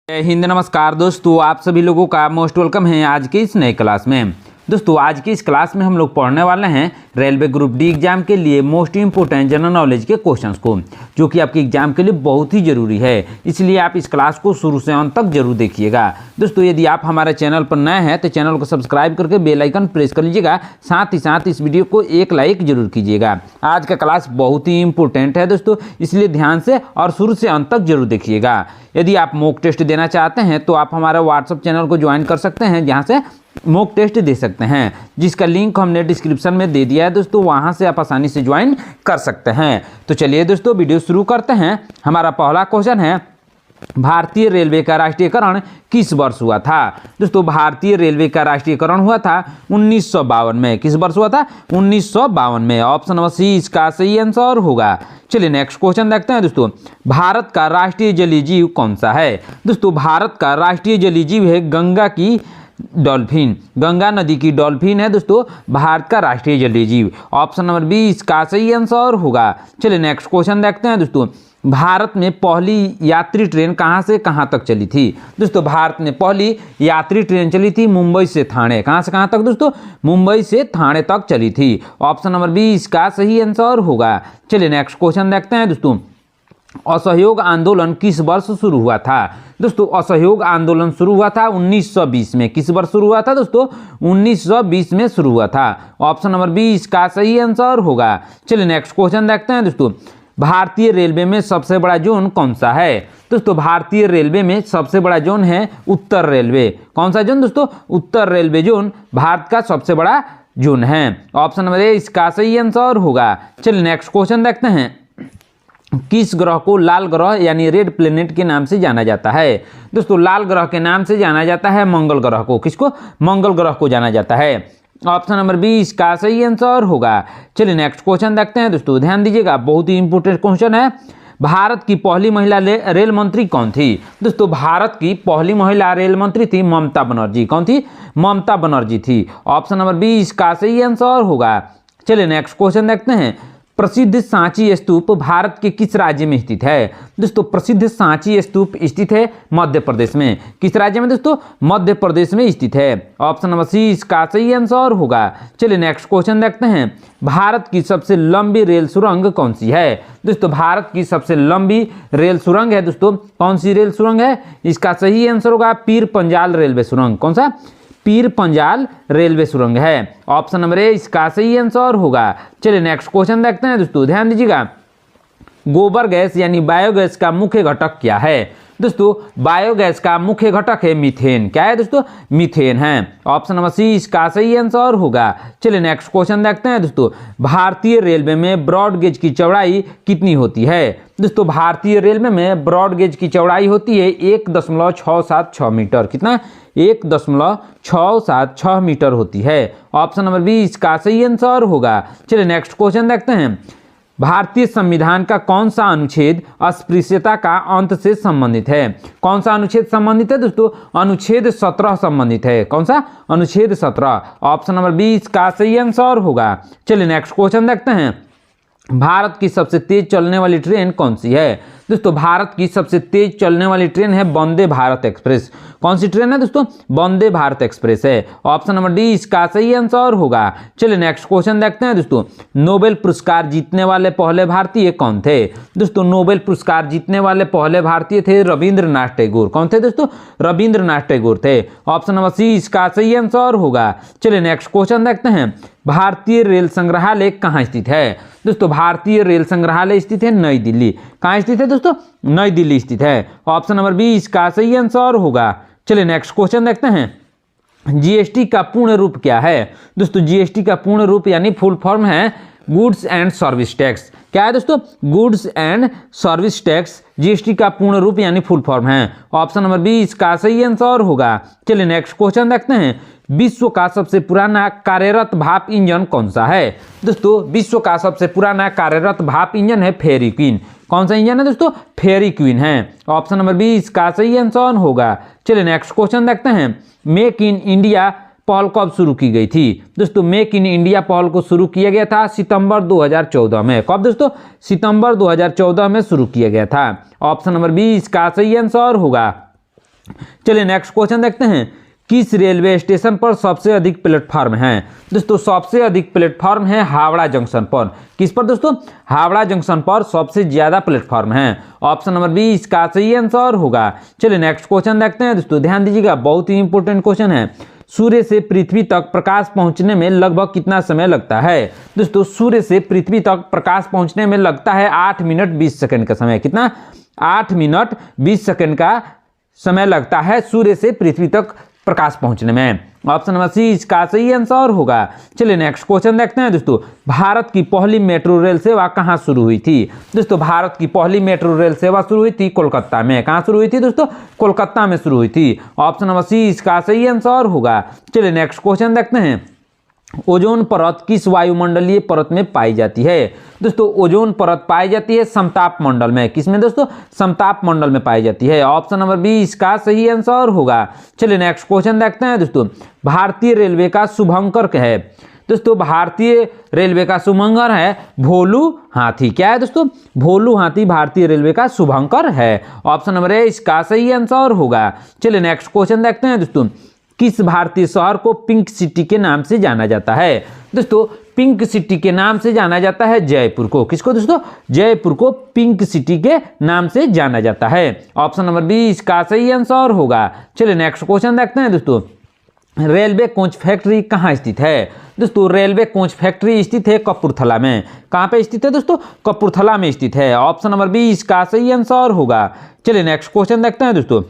जय हिंद, नमस्कार दोस्तों, आप सभी लोगों का मोस्ट वेलकम है आज के इस नए क्लास में। दोस्तों आज की इस क्लास में हम लोग पढ़ने वाले हैं रेलवे ग्रुप डी एग्जाम के लिए मोस्ट इंपोर्टेंट जनरल नॉलेज के क्वेश्चंस को, जो कि आपके एग्जाम के लिए बहुत ही जरूरी है। इसलिए आप इस क्लास को शुरू से अंत तक जरूर देखिएगा। दोस्तों यदि आप हमारे चैनल पर नए हैं तो चैनल को सब्सक्राइब करके बेल आइकन प्रेस कर लीजिएगा, साथ ही साथ इस वीडियो को एक लाइक जरूर कीजिएगा। आज का क्लास बहुत ही इंपॉर्टेंट है दोस्तों, इसलिए ध्यान से और शुरू से अंत तक जरूर देखिएगा। यदि आप मॉक टेस्ट देना चाहते हैं तो आप हमारे व्हाट्सएप चैनल को ज्वाइन कर सकते हैं, जहां से मॉक टेस्ट दे सकते हैं, जिसका लिंक हमने डिस्क्रिप्शन में दे दिया है दोस्तों। वहां से आप आसानी से ज्वाइन कर सकते हैं। तो चलिए दोस्तों वीडियो शुरू करते हैं। हमारा पहला क्वेश्चन है, भारतीय रेलवे का राष्ट्रीयकरण किस वर्ष हुआ था? दोस्तों भारतीय रेलवे का राष्ट्रीयकरण हुआ था 1952 में। किस वर्ष हुआ था? 1952 में। ऑप्शन नंबर सी इसका सही आंसर होगा। चलिए नेक्स्ट क्वेश्चन देखते हैं दोस्तों। भारत का राष्ट्रीय जलीय जीव कौन सा है? दोस्तों भारत का राष्ट्रीय जलीय जीव है गंगा की डॉल्फिन। गंगा नदी की डॉल्फिन है दोस्तों भारत का राष्ट्रीय जलीय जीव। ऑप्शन नंबर बी इसका सही आंसर होगा। चलिए नेक्स्ट क्वेश्चन देखते हैं दोस्तों। भारत में पहली यात्री ट्रेन कहां से कहां तक चली थी? दोस्तों भारत में पहली यात्री ट्रेन चली थी मुंबई से थाने। कहां से कहां तक दोस्तों? मुंबई से थाने तक चली थी। ऑप्शन नंबर बी इसका सही आंसर होगा। चलिए नेक्स्ट क्वेश्चन देखते हैं दोस्तों। असहयोग आंदोलन किस वर्ष शुरू हुआ था? दोस्तों असहयोग आंदोलन शुरू हुआ था 1920 में। किस वर्ष शुरू हुआ था दोस्तों? 1920 में शुरू हुआ था। ऑप्शन नंबर बी इसका सही आंसर होगा। चलिए नेक्स्ट क्वेश्चन देखते हैं दोस्तों। भारतीय रेलवे में सबसे बड़ा जोन कौन सा है? दोस्तों भारतीय रेलवे में सबसे बड़ा जोन है उत्तर रेलवे। कौन सा जोन दोस्तों? उत्तर रेलवे जोन भारत का सबसे बड़ा जोन है। ऑप्शन नंबर ए इसका सही आंसर होगा। चलिए नेक्स्ट क्वेश्चन देखते हैं। किस ग्रह को लाल ग्रह यानी रेड प्लेनेट के नाम से जाना जाता है? दोस्तों लाल ग्रह के नाम से जाना जाता है मंगल ग्रह को। किसको? मंगल ग्रह को जाना जाता है। ऑप्शन नंबर बी इसका सही आंसर होगा। चलिए नेक्स्ट क्वेश्चन देखते हैं दोस्तों, ध्यान दीजिएगा, बहुत ही इंपॉर्टेंट क्वेश्चन है। भारत की पहली महिला रेल मंत्री कौन थी? दोस्तों भारत की पहली महिला रेल मंत्री थी ममता बनर्जी। कौन थी? ममता बनर्जी थी। ऑप्शन नंबर बी इसका सही आंसर होगा। चलिए नेक्स्ट क्वेश्चन देखते हैं। प्रसिद्ध सांची स्तूप भारत के किस राज्य में स्थित है? दोस्तों प्रसिद्ध सांची स्तूप स्थित है मध्य प्रदेश में। किस राज्य में दोस्तों? मध्य प्रदेश में स्थित है। ऑप्शन नंबर सी इसका सही आंसर होगा। चलिए नेक्स्ट क्वेश्चन देखते हैं। भारत की सबसे लंबी रेल सुरंग कौन सी है? दोस्तों भारत की सबसे लंबी रेल सुरंग है दोस्तों, कौन सी रेल सुरंग है? इसका सही आंसर होगा पीर पंजाल रेलवे सुरंग। कौन सा? पीर पंजाल रेलवे सुरंग है। ऑप्शन नंबर ए इसका सही आंसर होगा। चलिए नेक्स्ट क्वेश्चन देखते हैं दोस्तों, ध्यान दीजिएगा। गोबर गैस यानी बायोगैस का मुख्य घटक क्या है? दोस्तों बायोगैस का मुख्य घटक है मीथेन। क्या है दोस्तों? मीथेन है। ऑप्शन नंबर सी इसका सही आंसर होगा। चलिए नेक्स्ट क्वेश्चन देखते हैं दोस्तों। भारतीय रेलवे में ब्रॉड गेज की चौड़ाई कितनी होती है? दोस्तों भारतीय रेलवे में ब्रॉड गेज की चौड़ाई होती है 1.676 मीटर। कितना? 1.676 मीटर होती है। ऑप्शन नंबर बी इसका सही आंसर होगा। चलिए नेक्स्ट क्वेश्चन देखते हैं। भारतीय संविधान का कौन सा अनुच्छेद अस्पृश्यता का अंत से संबंधित है? कौन सा अनुच्छेद संबंधित है दोस्तों? अनुच्छेद 17 संबंधित है। कौन सा? अनुच्छेद 17। ऑप्शन नंबर बी इसका सही आंसर होगा। चलिए नेक्स्ट क्वेश्चन देखते हैं। भारत की सबसे तेज चलने वाली ट्रेन कौन सी है? दोस्तों भारत की सबसे तेज चलने वाली ट्रेन है वंदे भारत एक्सप्रेस। कौन सी ट्रेन है दोस्तों? वंदे भारत एक्सप्रेस है। ऑप्शन नंबर डी इसका सही आंसर होगा। चलिए नेक्स्ट क्वेश्चन देखते हैं दोस्तों। नोबेल पुरस्कार जीतने वाले पहले भारतीय कौन थे? दोस्तों नोबेल पुरस्कार जीतने वाले पहले भारतीय थे रविंद्रनाथ टैगोर। कौन थे दोस्तों? रविंद्रनाथ टैगोर थे। ऑप्शन नंबर सी इसका सही आंसर होगा। चलिए नेक्स्ट क्वेश्चन देखते हैं। भारतीय रेल संग्रहालय कहाँ स्थित है? दोस्तों भारतीय रेल संग्रहालय स्थित है नई दिल्ली। कहाँ स्थित है दोस्तों? नई दिल्ली स्थित है। ऑप्शन नंबर बी इसका सही आंसर होगा। चलिए नेक्स्ट क्वेश्चन देखते हैं। जीएसटी का पूर्ण रूप क्या है? दोस्तों जीएसटी का पूर्ण रूप यानी फुल फॉर्म है गुड्स एंड सर्विस टैक्स। क्या है दोस्तों? Goods and service tax GST का पूर्ण रूप यानी फुल फॉर्म है। ऑप्शन नंबर बी इसका सही आंसर होगा। चलिए नेक्स्ट क्वेश्चन देखते हैं। विश्व का सबसे पुराना कार्यरत भाप इंजन कौन सा है? दोस्तों विश्व का सबसे पुराना कार्यरत भाप इंजन है फेरी क्वीन। कौन सा इंजन है दोस्तों? फेरी क्वीन है। ऑप्शन नंबर बी इसका सही आंसर होगा। चलिए नेक्स्ट क्वेश्चन देखते हैं। मेक इन इंडिया पहल कब शुरू की गई थी? दोस्तों मेक इन इंडिया पहल को शुरू किया गया था सितंबर 2014 में। कब दोस्तों? सितंबर 2014 में शुरू किया गया था। ऑप्शन नंबर बी इसका सही आंसर होगा। चलिए नेक्स्ट क्वेश्चन देखते हैं, किस रेलवे स्टेशन पर सबसे अधिक प्लेटफॉर्म है? दोस्तों सबसे अधिक प्लेटफॉर्म है हावड़ा जंक्शन पर। किस पर दोस्तों? हावड़ा जंक्शन पर सबसे ज्यादा प्लेटफॉर्म है। ऑप्शन नंबर बी इसका सही आंसर होगा। चलिए नेक्स्ट क्वेश्चन देखते हैं दोस्तों, ध्यान दीजिएगा, बहुत ही इंपॉर्टेंट क्वेश्चन है। सूर्य से पृथ्वी तक प्रकाश पहुंचने में लगभग कितना समय लगता है? दोस्तों सूर्य से पृथ्वी तक प्रकाश पहुंचने में लगता है 8 मिनट 20 सेकंड का समय। कितना? 8 मिनट 20 सेकंड का समय लगता है सूर्य से पृथ्वी तक प्रकाश पहुंचने में। ऑप्शन नंबर सी इसका सही आंसर होगा। चलिए नेक्स्ट क्वेश्चन देखते हैं दोस्तों, भारत की पहली मेट्रो रेल सेवा कहां शुरू हुई थी? दोस्तों भारत की पहली मेट्रो रेल सेवा शुरू हुई थी कोलकाता में। कहां शुरू हुई थी दोस्तों? कोलकाता में शुरू हुई थी। ऑप्शन नंबर सी इसका सही आंसर होगा। चलिए नेक्स्ट क्वेश्चन देखते हैं, ओजोन परत किस वायुमंडलीय परत में पाई जाती है? दोस्तों ओजोन परत पाई जाती है समताप मंडल में। किसमें दोस्तों? समताप मंडल में पाई जाती है। ऑप्शन नंबर बी इसका सही आंसर होगा। चलिए नेक्स्ट क्वेश्चन देखते हैं दोस्तों, भारतीय रेलवे का शुभंकर क्या है? दोस्तों भारतीय रेलवे का शुभंकर है भोलू हाथी। क्या है दोस्तों? भोलू हाथी भारतीय रेलवे का शुभंकर है। ऑप्शन नंबर ए इसका सही आंसर होगा। चलिए नेक्स्ट क्वेश्चन देखते हैं दोस्तों, किस भारतीय शहर को पिंक सिटी के नाम से जाना जाता है? दोस्तों पिंक सिटी के नाम से जाना जाता है जयपुर को। किसको दोस्तों? जयपुर को पिंक सिटी के नाम से जाना जाता है। ऑप्शन नंबर बी इसका सही आंसर होगा। चलिए नेक्स्ट क्वेश्चन देखते हैं दोस्तों, रेलवे कोच फैक्ट्री कहाँ स्थित है? दोस्तों रेलवे कोच फैक्ट्री स्थित है कपूरथला में। कहाँ पे स्थित है दोस्तों? कपूरथला में स्थित है। ऑप्शन नंबर बी इसका सही आंसर होगा। चलिए नेक्स्ट क्वेश्चन देखते हैं दोस्तों,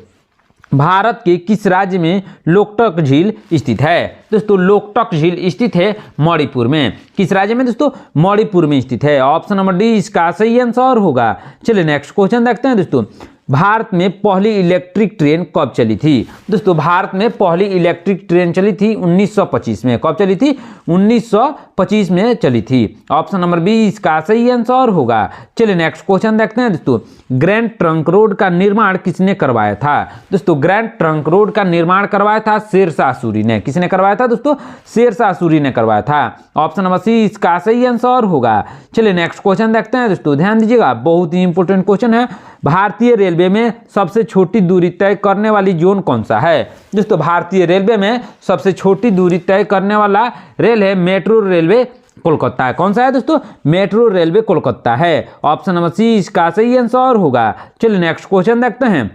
भारत के किस राज्य में लोकटक झील स्थित है? दोस्तों लोकटक झील स्थित है मणिपुर में। किस राज्य में दोस्तों? मणिपुर में स्थित है। ऑप्शन नंबर डी इसका सही आंसर होगा। चलिए नेक्स्ट क्वेश्चन देखते हैं दोस्तों, भारत में पहली इलेक्ट्रिक ट्रेन कब चली थी? दोस्तों भारत में पहली इलेक्ट्रिक ट्रेन चली थी 1925 में। कब चली थी? 1925 में चली थी। ऑप्शन नंबर बी इसका सही आंसर होगा। चलिए नेक्स्ट क्वेश्चन देखते हैं दोस्तों, ग्रैंड ट्रंक रोड का निर्माण किसने करवाया था? दोस्तों ग्रैंड ट्रंक रोड का निर्माण करवाया था शेरशाह सूरी ने। किसने करवाया था दोस्तों? शेरशाह सूरी ने करवाया था। ऑप्शन नंबर सी इसका सही आंसर होगा। चलिए नेक्स्ट क्वेश्चन देखते हैं दोस्तों, ध्यान दीजिएगा, बहुत ही इंपॉर्टेंट क्वेश्चन है। भारतीय रेलवे में सबसे छोटी दूरी तय करने वाली जोन कौन सा है? दोस्तों भारतीय रेलवे में सबसे छोटी दूरी तय करने वाला रेल है मेट्रो रेलवे कोलकाता है। कौन सा है दोस्तों? मेट्रो रेलवे कोलकाता है। ऑप्शन नंबर सी इसका सही आंसर होगा। चलिए नेक्स्ट क्वेश्चन देखते हैं,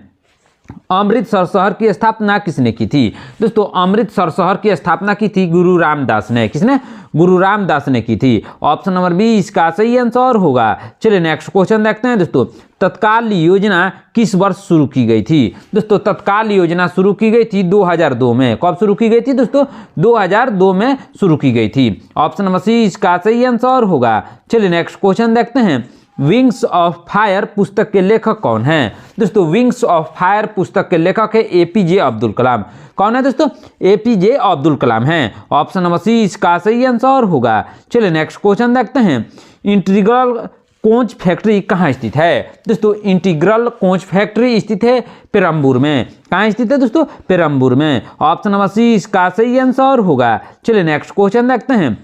अमृतसर शहर की स्थापना किसने की थी? दोस्तों अमृतसर शहर की स्थापना की थी गुरु रामदास ने। किसने? गुरु रामदास ने की थी। ऑप्शन नंबर बी इसका सही आंसर होगा। चलिए नेक्स्ट क्वेश्चन देखते हैं दोस्तों, तत्काल योजना किस वर्ष शुरू की गई थी? दोस्तों तत्काल योजना शुरू की गई थी 2002 में। कब शुरू की गई थी दोस्तों? 2002 में शुरू की गई थी। ऑप्शन नंबर सी इसका सही आंसर होगा। चलिए नेक्स्ट क्वेश्चन देखते हैं, विंग्स ऑफ फायर पुस्तक के लेखक कौन हैं? दोस्तों विंग्स ऑफ फायर पुस्तक के लेखक है एपीजे अब्दुल कलाम। कौन है दोस्तों? एपीजे अब्दुल कलाम हैं। ऑप्शन नंबर सी इसका सही आंसर होगा। चलिए नेक्स्ट क्वेश्चन देखते हैं, इंटीग्रल कोच फैक्ट्री कहाँ स्थित है? दोस्तों इंटीग्रल कोच फैक्ट्री स्थित है पेरम्बूर में। कहाँ स्थित है दोस्तों? पेरम्बूर में। ऑप्शन नंबर सी इसका सही आंसर होगा। चलिए नेक्स्ट क्वेश्चन देखते हैं,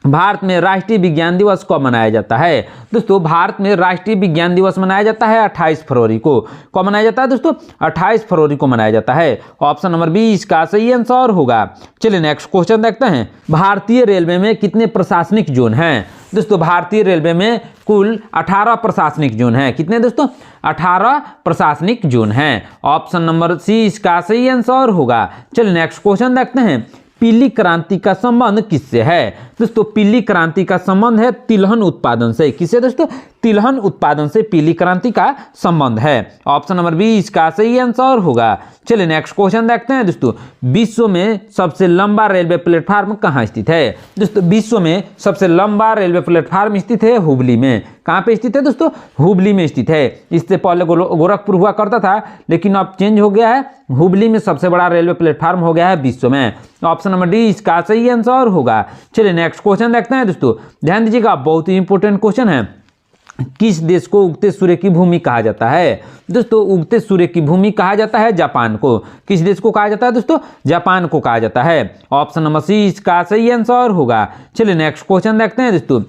भारत में राष्ट्रीय विज्ञान दिवस कब मनाया जाता है? दोस्तों भारत में राष्ट्रीय विज्ञान दिवस मनाया जाता है 28 फरवरी को। कब मनाया जाता है दोस्तों? 28 फरवरी को मनाया जाता है। ऑप्शन नंबर बी इसका सही आंसर होगा। चलिए नेक्स्ट क्वेश्चन देखते हैं, भारतीय रेलवे में कितने प्रशासनिक जोन हैं? दोस्तों भारतीय रेलवे में कुल 18 प्रशासनिक जोन हैं। कितने दोस्तों? 18 प्रशासनिक जोन हैं। ऑप्शन नंबर सी इसका सही आंसर होगा। चलिए नेक्स्ट क्वेश्चन देखते हैं, पीली क्रांति का संबंध किससे है? दोस्तों पीली क्रांति का संबंध है तिलहन उत्पादन से। किससे दोस्तों? तिलहन उत्पादन से पीली क्रांति का संबंध है। ऑप्शन नंबर बी इसका सही आंसर होगा। चलिए नेक्स्ट क्वेश्चन देखते हैं दोस्तों, विश्व में सबसे लंबा रेलवे प्लेटफार्म कहाँ स्थित है? दोस्तों विश्व में सबसे लंबा रेलवे प्लेटफार्म स्थित है हुबली में। कहाँ पे स्थित है दोस्तों? हुबली में स्थित है। इससे पहले गोरखपुर हुआ करता था, लेकिन अब चेंज हो गया है, हुबली में सबसे बड़ा रेलवे प्लेटफार्म हो गया है विश्व में। ऑप्शन नंबर डी इसका सही आंसर होगा। चलिए नेक्स्ट क्वेश्चन देखते हैं दोस्तों, ध्यान दीजिएगा, बहुत ही इंपॉर्टेंट क्वेश्चन है। किस देश को उगते सूर्य की भूमि कहा जाता है? दोस्तों उगते सूर्य की भूमि कहा जाता है जापान को। किस देश को कहा जाता है दोस्तों? जापान को कहा जाता है। ऑप्शन नंबर सी इसका सही आंसर होगा। चलिए नेक्स्ट क्वेश्चन देखते हैं दोस्तों,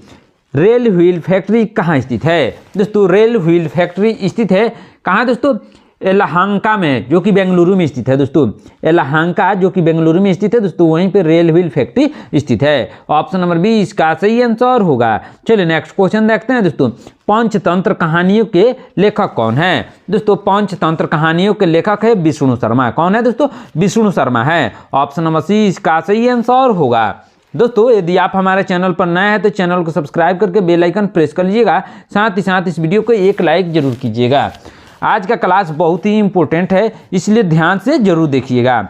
रेल व्हील फैक्ट्री कहाँ स्थित है? दोस्तों रेल व्हील फैक्ट्री स्थित है कहाँ दोस्तों? यलहंका में, जो कि बेंगलुरु में स्थित है दोस्तों। यलहंका जो कि बेंगलुरु में स्थित है दोस्तों, वहीं पे रेल व्हील फैक्ट्री स्थित है। ऑप्शन नंबर बी इसका सही आंसर होगा। चलिए नेक्स्ट क्वेश्चन देखते हैं दोस्तों। पंचतंत्र कहानियों के लेखक कौन है दोस्तों? पंचतंत्र कहानियों के लेखक है विष्णु शर्मा। कौन है दोस्तों? विष्णु शर्मा है। ऑप्शन नंबर सी इसका सही आंसर होगा। दोस्तों यदि आप हमारे चैनल पर नए हैं तो चैनल को सब्सक्राइब करके बेल आइकन प्रेस कर लीजिएगा, साथ ही साथ इस वीडियो को एक लाइक जरूर कीजिएगा। आज का क्लास बहुत ही इंपॉर्टेंट है, इसलिए ध्यान से जरूर देखिएगा।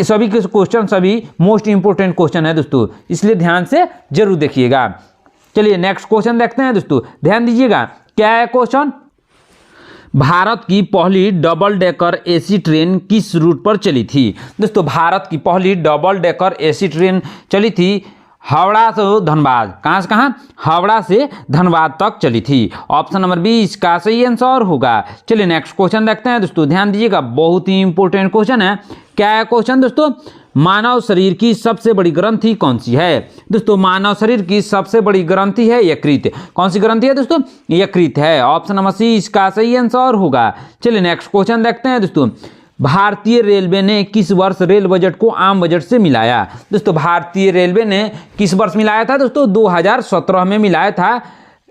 सभी के क्वेश्चन सभी मोस्ट इंपॉर्टेंट क्वेश्चन है दोस्तों, इसलिए ध्यान से जरूर देखिएगा। चलिए नेक्स्ट क्वेश्चन देखते हैं दोस्तों, ध्यान दीजिएगा। क्या है क्वेश्चन? भारत की पहली डबल डेकर एसी ट्रेन किस रूट पर चली थी? दोस्तों भारत की पहली डबल डेकर एसी ट्रेन चली थी हावड़ा से धनबाद। कहाँ से कहाँ? हावड़ा से धनबाद तक चली थी। ऑप्शन नंबर बी इसका सही आंसर होगा। चलिए नेक्स्ट क्वेश्चन देखते हैं दोस्तों, ध्यान दीजिएगा, बहुत ही इंपॉर्टेंट क्वेश्चन है। क्या है क्वेश्चन दोस्तों? मानव शरीर की सबसे बड़ी ग्रंथि कौन सी है? दोस्तों मानव शरीर की सबसे बड़ी ग्रंथि है यकृत। कौन सी ग्रंथि है दोस्तों? यकृत है। ऑप्शन नंबर सी इसका सही आंसर होगा। चलिए नेक्स्ट क्वेश्चन देखते हैं दोस्तों। भारतीय रेलवे ने किस वर्ष रेल बजट को आम बजट से मिलाया? दोस्तों भारतीय रेलवे ने किस वर्ष मिलाया था दोस्तों? 2017 में मिलाया था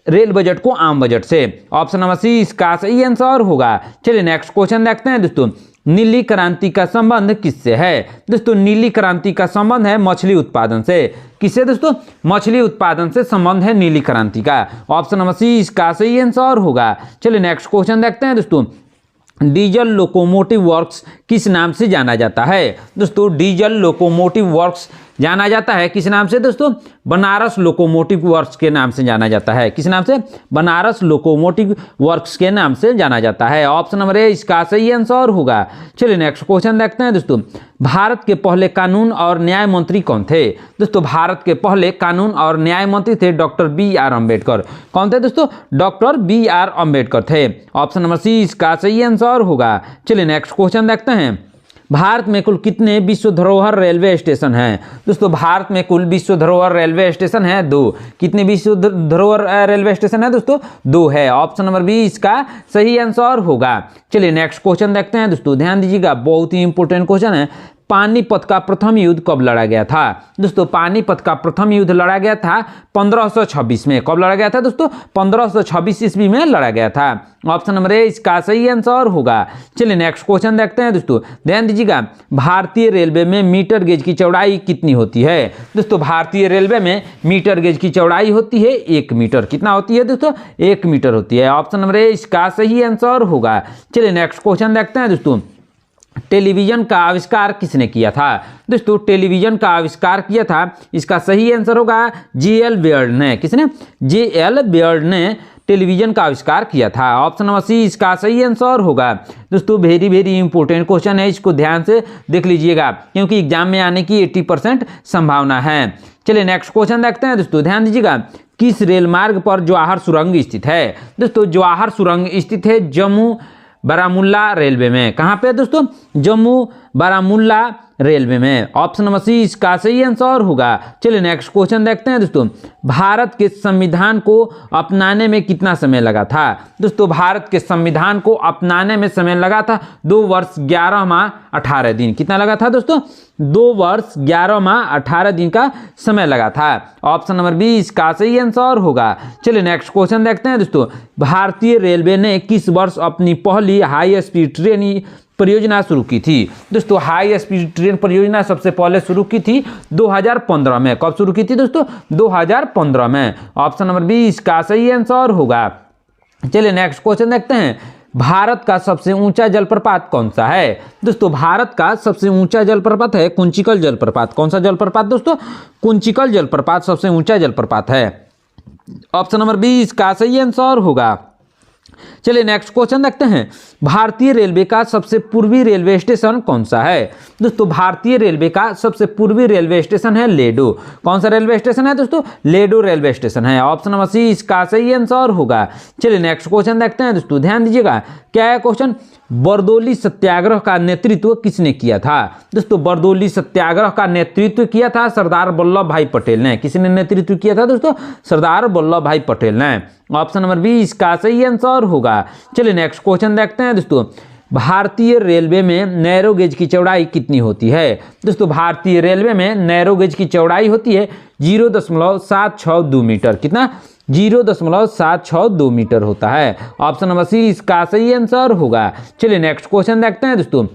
रेल बजट को आम बजट से। ऑप्शन नंबर सी इसका सही आंसर होगा। चलिए नेक्स्ट क्वेश्चन देखते हैं दोस्तों। नीली क्रांति का संबंध किससे है? दोस्तों नीली क्रांति का संबंध है मछली उत्पादन से। किससे दोस्तों? मछली उत्पादन से संबंध है नीली क्रांति का। ऑप्शन नंबर सी इसका सही आंसर होगा। चलिए नेक्स्ट क्वेश्चन देखते हैं दोस्तों। डीजल लोकोमोटिव वर्क्स किस नाम से जाना जाता है? दोस्तों डीजल लोकोमोटिव वर्क्स जाना जाता है किस नाम से दोस्तों? बनारस लोकोमोटिव वर्क्स के नाम से जाना जाता है। किस नाम से? बनारस लोकोमोटिव वर्क्स के नाम से जाना जाता है। ऑप्शन नंबर ए इसका सही आंसर होगा। चलिए नेक्स्ट क्वेश्चन देखते हैं दोस्तों। भारत के पहले कानून और न्याय मंत्री कौन थे? दोस्तों भारत के पहले कानून और न्याय मंत्री थे डॉक्टर बी.आर. अम्बेडकर। कौन थे दोस्तों? Doctor B R. अम्बेडकर थे। ऑप्शन नंबर सी इसका सही आंसर होगा। चलिए नेक्स्ट क्वेश्चन देखते हैं। भारत में कुल कितने विश्व धरोहर रेलवे स्टेशन हैं? दोस्तों भारत में कुल विश्व धरोहर रेलवे स्टेशन है 2। कितने विश्व धरोहर रेलवे स्टेशन है दोस्तों? 2 है। ऑप्शन नंबर बी इसका सही आंसर होगा। चलिए नेक्स्ट क्वेश्चन देखते हैं दोस्तों, ध्यान दीजिएगा, बहुत ही इंपॉर्टेंट क्वेश्चन है। पानीपत का प्रथम युद्ध कब लड़ा गया था? दोस्तों पानीपत का प्रथम युद्ध लड़ा गया था 1526 में। कब लड़ा गया था दोस्तों? 1526 ईस्वी में लड़ा गया था। ऑप्शन नंबर ए इसका सही आंसर होगा। चलिए नेक्स्ट क्वेश्चन देखते हैं दोस्तों, ध्यान दीजिएगा। भारतीय रेलवे में मीटर गेज की चौड़ाई कितनी होती है? दोस्तों भारतीय रेलवे में मीटर गेज की चौड़ाई होती है 1 मीटर। कितना होती है दोस्तों? 1 मीटर होती है। ऑप्शन नंबर ए इसका सही आंसर होगा। चलिए नेक्स्ट क्वेश्चन देखते हैं दोस्तों। टेलीविजन का आविष्कार किसने किया था? दोस्तों टेलीविजन का आविष्कार किया था, इसका सही आंसर होगा जे.एल. बेयर्ड ने। किसने? जे.एल. बेयर्ड ने टेलीविजन का आविष्कार किया था। ऑप्शन नंबर सी इसका सही आंसर होगा। दोस्तों वेरी वेरी इंपॉर्टेंट क्वेश्चन है, इसको ध्यान से देख लीजिएगा क्योंकि एग्जाम में आने की 80% संभावना है। चलिए नेक्स्ट क्वेश्चन देखते हैं दोस्तों, ध्यान दीजिएगा। किस रेल मार्ग पर जवाहर सुरंग स्थित है? दोस्तों जवाहर सुरंग स्थित है जम्मू बारामूला रेलवे में। कहाँ पे दोस्तों? जम्मू बारामूला रेलवे में। ऑप्शन नंबर सी इसका सही आंसर होगा। चलिए नेक्स्ट क्वेश्चन देखते हैं दोस्तों। भारत के संविधान को अपनाने में कितना समय लगा था? दोस्तों भारत के संविधान को अपनाने में समय लगा था 2 वर्ष 11 माह 18 दिन। कितना लगा था दोस्तों? 2 वर्ष 11 माह 18 दिन का समय लगा था। ऑप्शन नंबर बी इसका सही आंसर होगा। चलिए नेक्स्ट क्वेश्चन देखते हैं दोस्तों। भारतीय रेलवे ने किस वर्ष अपनी पहली हाई स्पीड ट्रेन परियोजना शुरू की थी? दोस्तों हाई स्पीड ट्रेन परियोजना सबसे पहले शुरू की थी 2015 में। कब शुरू की थी दोस्तों? 2015 में। ऑप्शन नंबर बी इसका सही आंसर होगा। चलिए नेक्स्ट क्वेश्चन देखते हैं। भारत का सबसे ऊंचा जलप्रपात कौन सा है? दोस्तों भारत का सबसे ऊंचा जलप्रपात है कुंचिकल जलप्रपात। कौन सा जलप्रपात दोस्तों? कुंचिकल जलप्रपात सबसे ऊंचा जलप्रपात है। ऑप्शन नंबर बी इसका सही आंसर होगा। चलिए नेक्स्ट क्वेश्चन देखते हैं। भारतीय रेलवे का सबसे पूर्वी रेलवे स्टेशन कौन सा है? दोस्तों भारतीय रेलवे का सबसे पूर्वी रेलवे स्टेशन है लेडो। कौन सा रेलवे स्टेशन है दोस्तों? लेडो रेलवे स्टेशन है। ऑप्शन नंबर सी इसका सही आंसर होगा। चलिए नेक्स्ट क्वेश्चन देखते हैं दोस्तों, ध्यान दीजिएगा। क्या है क्वेश्चन? बरदौली सत्याग्रह का नेतृत्व किसने किया था? दोस्तों बरदौली सत्याग्रह का नेतृत्व किया था सरदार वल्लभ भाई पटेल ने। किसने नेतृत्व किया था दोस्तों? सरदार वल्लभ भाई पटेल ने। ऑप्शन नंबर बी इसका सही आंसर होगा। चलिए नेक्स्ट क्वेश्चन देखते हैं दोस्तों। भारतीय रेलवे में नैरो गेज की चौड़ाई कितनी होती है? दोस्तों भारतीय रेलवे में नैरो गेज की चौड़ाई होती है 0.762 मीटर। कितना? 0.762 मीटर होता है। ऑप्शन नंबर सी इसका सही आंसर होगा। चलिए नेक्स्ट क्वेश्चन देखते हैं दोस्तों।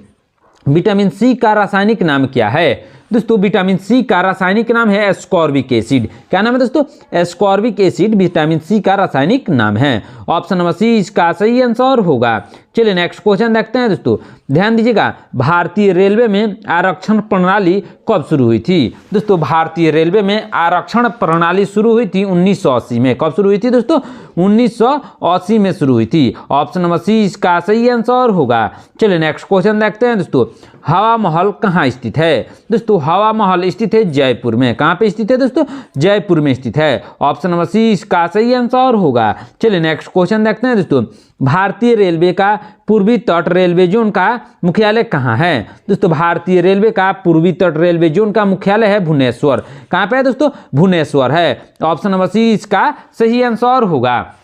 विटामिन सी का रासायनिक नाम क्या है? दोस्तों विटामिन सी का रासायनिक नाम है एस्कॉर्बिक एसिड। क्या नाम है दोस्तों? एस्कॉर्बिक एसिड विटामिन सी का रासायनिक नाम है। ऑप्शन नंबर सी इसका सही आंसर होगा। चलिए नेक्स्ट क्वेश्चन देखते हैं दोस्तों। ध्यान दीजिएगा, भारतीय रेलवे में आरक्षण प्रणाली कब शुरू हुई थी? दोस्तों भारतीय रेलवे में आरक्षण प्रणाली शुरू हुई थी 1980 में। कब शुरू हुई थी दोस्तों? 1980 में शुरू हुई थी। ऑप्शन नंबर सी इसका सही आंसर होगा। चलिए नेक्स्ट क्वेश्चन देखते हैं दोस्तों। हवा महल कहाँ स्थित है? दोस्तों हवा महल स्थित है जयपुर में। कहाँ पे स्थित है दोस्तों? जयपुर में स्थित है। ऑप्शन नंबर सी इसका सही आंसर होगा। चलिए नेक्स्ट क्वेश्चन देखते हैं दोस्तों। भारतीय रेलवे का पूर्वी तट रेलवे जोन का मुख्यालय कहाँ है? दोस्तों भारतीय रेलवे का पूर्वी तट रेलवे जोन का मुख्यालय है भुवनेश्वर। कहाँ पे है दोस्तों? भुवनेश्वर है। ऑप्शन नंबर सी इसका सही आंसर होगा।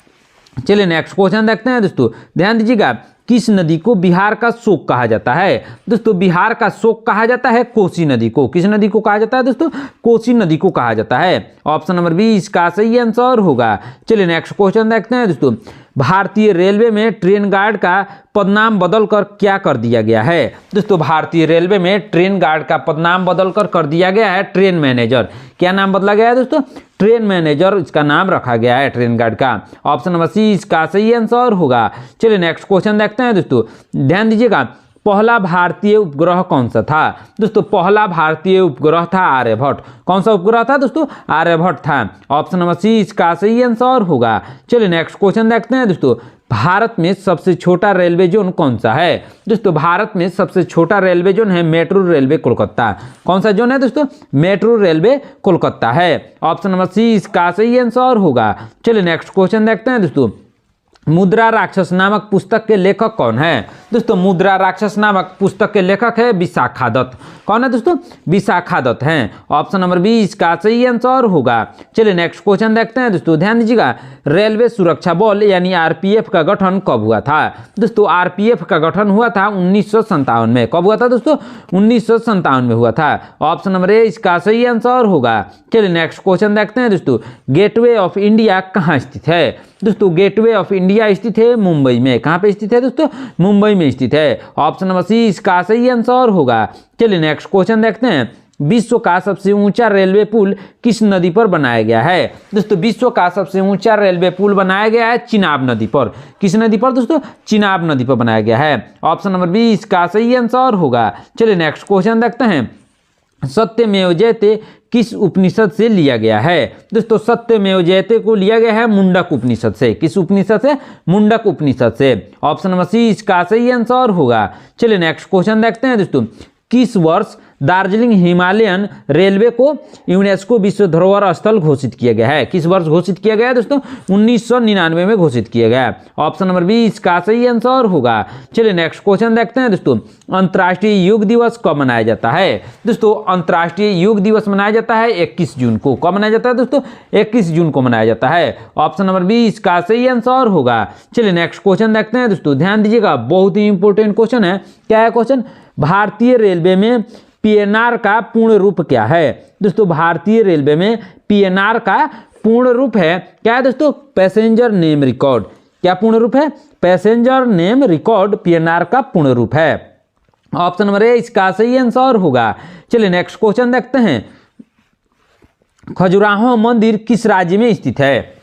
चलिए नेक्स्ट क्वेश्चन देखते हैं दोस्तों। ध्यान दीजिएगा, किस नदी को बिहार का शोक कहा जाता है? दोस्तों बिहार का शोक कहा जाता है कोसी नदी को। किस नदी को कहा जाता है दोस्तों? कोसी नदी को कहा जाता है। ऑप्शन नंबर बी इसका सही आंसर होगा। चलिए नेक्स्ट क्वेश्चन देखते हैं दोस्तों। भारतीय रेलवे में ट्रेन गार्ड का पदनाम बदलकर क्या कर दिया गया है? दोस्तों भारतीय रेलवे में ट्रेन गार्ड का पदनाम बदलकर कर दिया गया है ट्रेन मैनेजर। क्या नाम बदला गया है दोस्तों? ट्रेन मैनेजर इसका नाम रखा गया है ट्रेन गार्ड का। ऑप्शन नंबर सी इसका सही आंसर होगा। चलिए नेक्स्ट क्वेश्चन देखते हैं दोस्तों। ध्यान दीजिएगा, पहला भारतीय उपग्रह कौन सा था? दोस्तों पहला भारतीय उपग्रह था आर्यभट्ट। कौन सा उपग्रह था दोस्तों? आर्यभट्ट था। ऑप्शन नंबर सी इसका सही आंसर होगा। चलिए नेक्स्ट क्वेश्चन देखते हैं दोस्तों। भारत में सबसे छोटा रेलवे जोन कौन सा है? दोस्तों भारत में सबसे छोटा रेलवे जोन है मेट्रो रेलवे कोलकाता। कौन सा जोन है दोस्तों? मेट्रो रेलवे कोलकाता है। ऑप्शन नंबर सी इसका सही आंसर होगा। चलिए नेक्स्ट क्वेश्चन देखते हैं दोस्तों। मुद्रा राक्षस नामक पुस्तक के लेखक कौन है? दोस्तों मुद्रा राक्षस नामक पुस्तक के लेखक है विशाखा दत्त। कौन है दोस्तों? विशाखा दत्त हैं। ऑप्शन नंबर बी इसका सही आंसर होगा। चलिए नेक्स्ट क्वेश्चन देखते हैं दोस्तों। ध्यान दीजिएगा, रेलवे सुरक्षा बल यानी आरपीएफ का गठन कब हुआ था? दोस्तों आरपीएफ का गठन हुआ था 1957 में। कब हुआ था दोस्तों? 1957 में हुआ था। ऑप्शन नंबर ए इसका सही आंसर होगा। चलिए नेक्स्ट क्वेश्चन देखते हैं दोस्तों। गेटवे ऑफ इंडिया कहाँ स्थित है? दोस्तों गेटवे ऑफ इंडिया स्थित है मुंबई में। कहाँ पे स्थित है दोस्तों? मुंबई में स्थित है। ऑप्शन नंबर सी इसका सही आंसर होगा। चलिए नेक्स्ट क्वेश्चन देखते हैं। विश्व का सबसे ऊंचा रेलवे पुल किस नदी पर बनाया गया है? दोस्तों विश्व का सबसे ऊंचा रेलवे पुल बनाया गया है चिनाब नदी पर। किस नदी पर दोस्तों? चिनाब नदी पर बनाया गया है। ऑप्शन नंबर बी इसका सही आंसर होगा। चलिए नेक्स्ट क्वेश्चन देखते हैं। सत्यमेव जयते किस उपनिषद से लिया गया है? दोस्तों सत्यमेव जयते को लिया गया है मुंडक उपनिषद से। किस उपनिषद से? मुंडक उपनिषद से। ऑप्शन नंबर सी इसका सही आंसर होगा। चलिए नेक्स्ट क्वेश्चन देखते हैं दोस्तों। किस वर्ष दार्जिलिंग हिमालयन रेलवे को यूनेस्को विश्व धरोहर स्थल घोषित किया गया है? किस वर्ष घोषित किया गया है दोस्तों? 1999 में घोषित किया गया। ऑप्शन नंबर बी इसका सही आंसर होगा। चलिए नेक्स्ट क्वेश्चन देखते हैं दोस्तों। अंतर्राष्ट्रीय योग दिवस कब मनाया जाता है? दोस्तों अंतर्राष्ट्रीय योग दिवस मनाया जाता है 21 जून को। कब मनाया जाता है दोस्तों? 21 जून को मनाया जाता है। ऑप्शन नंबर बी इसका सही आंसर होगा। चलिए नेक्स्ट क्वेश्चन देखते हैं दोस्तों। ध्यान दीजिएगा, बहुत ही इंपॉर्टेंट क्वेश्चन है। क्या है क्वेश्चन? भारतीय रेलवे में पीएनआर का पूर्ण रूप क्या है? दोस्तों भारतीय रेलवे में पीएनआर का पूर्ण रूप है क्या है दोस्तों? Passenger name record. क्या पूर्ण रूप है? पैसेंजर नेम रिकॉर्ड पीएनआर का पूर्ण रूप है। ऑप्शन नंबर ए इसका सही आंसर होगा। चलिए नेक्स्ट क्वेश्चन देखते हैं। खजुराहो मंदिर किस राज्य में स्थित है?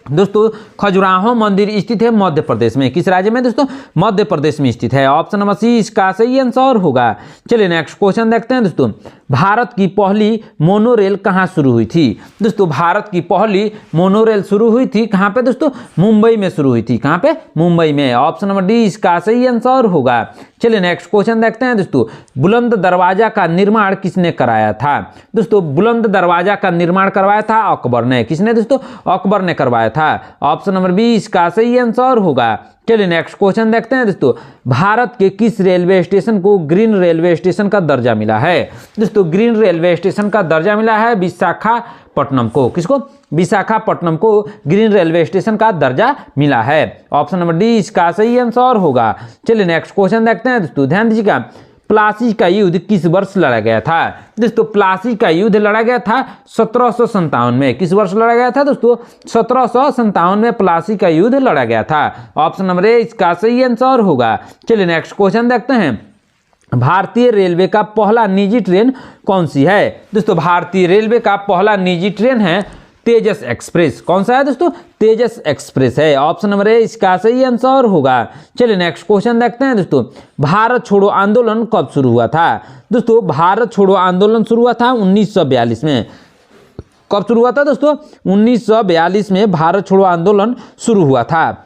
दोस्तों खजुराहो मंदिर स्थित है मध्य प्रदेश में। किस राज्य में दोस्तों? मध्य प्रदेश में स्थित है। ऑप्शन नंबर सी इसका सही आंसर होगा। चलिए नेक्स्ट क्वेश्चन देखते हैं दोस्तों। भारत की पहली मोनोरेल कहाँ शुरू हुई थी? दोस्तों भारत की पहली मोनोरेल शुरू हुई थी कहाँ पे दोस्तों? मुंबई में शुरू हुई थी। कहाँ पे? मुंबई में। ऑप्शन नंबर डी इसका सही आंसर होगा। चलिए नेक्स्ट क्वेश्चन देखते हैं दोस्तों। बुलंद दरवाजा का निर्माण किसने कराया था? दोस्तों बुलंद दरवाजा का निर्माण करवाया था अकबर ने। किसने दोस्तों? अकबर ने करवाया था। ऑप्शन नंबर बी इसका सही आंसर होगा। चलिए नेक्स्ट क्वेश्चन देखते हैं दोस्तों। भारत के किस रेलवे स्टेशन को ग्रीन रेलवे स्टेशन का दर्जा मिला है? दोस्तों ग्रीन रेलवे स्टेशन का दर्जा मिला है विशाखापट्टनम को। किसको? विशाखापट्टनम को ग्रीन रेलवे स्टेशन का दर्जा मिला है। ऑप्शन नंबर डी इसका सही आंसर होगा। चलिए नेक्स्ट क्वेश्चन देखते हैं दोस्तों, ध्यान दीजिएगा। प्लासी का युद्ध किस वर्ष लड़ा गया था? दोस्तों प्लासी का युद्ध लड़ा गया था 1757 में। किस वर्ष लड़ा गया था दोस्तों? 1757 में प्लासी का युद्ध लड़ा गया था। ऑप्शन नंबर ए इसका सही आंसर होगा। चलिए नेक्स्ट क्वेश्चन देखते हैं। भारतीय रेलवे का पहला निजी ट्रेन कौन सी है? दोस्तों भारतीय रेलवे का पहला निजी ट्रेन है तेजस एक्सप्रेस। कौन सा है दोस्तों? तेजस एक्सप्रेस है। ऑप्शन नंबर ए इसका सही आंसर होगा। चलिए नेक्स्ट क्वेश्चन देखते हैं दोस्तों। भारत छोड़ो आंदोलन कब शुरू हुआ था? दोस्तों भारत छोड़ो आंदोलन शुरू हुआ था 1942 में। कब शुरू हुआ था दोस्तों? 1942 में भारत छोड़ो आंदोलन शुरू हुआ था।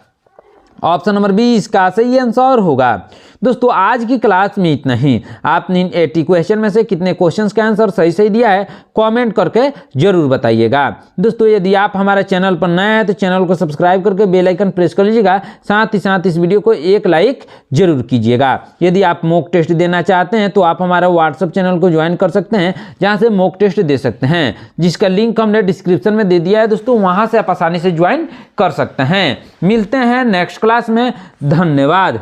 ऑप्शन नंबर बी इसका सही आंसर होगा। दोस्तों आज की क्लास में इतना ही। आपने इन 80 क्वेश्चन में से कितने क्वेश्चंस का आंसर सही दिया है कमेंट करके जरूर बताइएगा। दोस्तों यदि आप हमारे चैनल पर नए हैं तो चैनल को सब्सक्राइब करके बेल आइकन प्रेस कर लीजिएगा। साथ ही साथ इस वीडियो को एक लाइक जरूर कीजिएगा। यदि आप मॉक टेस्ट देना चाहते हैं तो आप हमारा व्हाट्सएप चैनल को ज्वाइन कर सकते हैं, जहाँ से मॉक टेस्ट दे सकते हैं, जिसका लिंक हमने डिस्क्रिप्शन में दे दिया है दोस्तों। वहाँ से आप आसानी से ज्वाइन कर सकते हैं। मिलते हैं नेक्स्ट क्लास में। धन्यवाद।